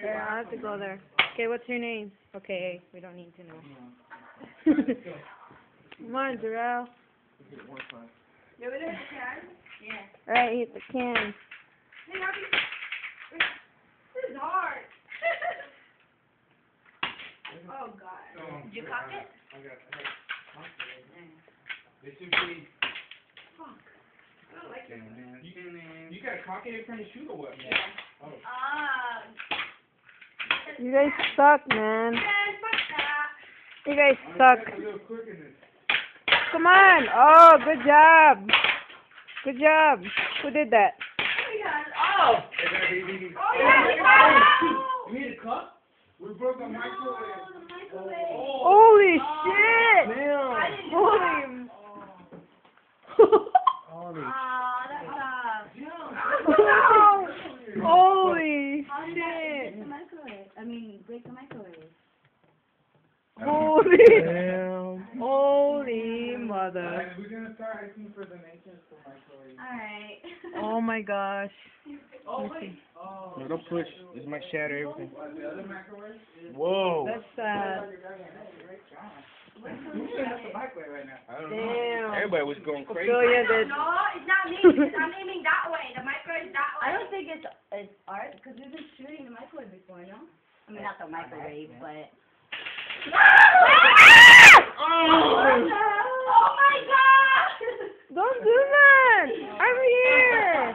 There, I'll have to go there. Okay, what's your name? Okay, we don't need to know. Come on, Jarrell. Alright, hit the can. This is hard. Oh, God. Did you cock it? I got it. Fuck. I don't like it. You got to cock it in front of the shoot or what? Yeah. Oh. You guys suck, man. Fuck that. You guys suck. A little quick in this. Come on. Oh, good job. Good job. Who did that? Oh! You need a cup? We broke the microwave. The microwave. Holy shit! Damn. Holy. Holy. That sucks. Holy How did that shit! break the microwave? I mean, break the microwave. Holy. Damn. Holy mother. We're gonna start asking for donations for microwave. Alright. Oh my gosh. Oh, Let me see. Oh. No, don't push. This might shatter everything. What, the other microwave? Whoa. That's sad. Who's setting up the microwave right now? I don't know. Damn. Everybody was going crazy. Ophelia did. No, it's not me. Because I'm aiming that way. The microwave is that way. I don't think it's art because we've been shooting the microwave before, no? I mean, not the microwave, but. Oh my God! Don't do that! I'm here!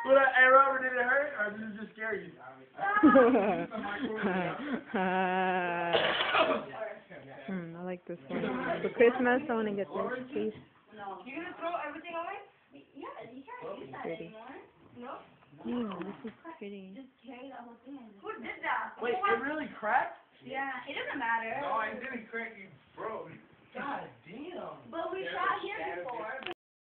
Hey, Robert, did it hurt or did it just scare you? I like this one. For Christmas, I want to get this piece. No. You're gonna throw everything away? Yeah, you can't use that Pretty. anymore. No? This is pretty. Just carry that whole thing. Who did that? Wait, it really cracked? Yeah, it doesn't matter. No, it didn't crack. You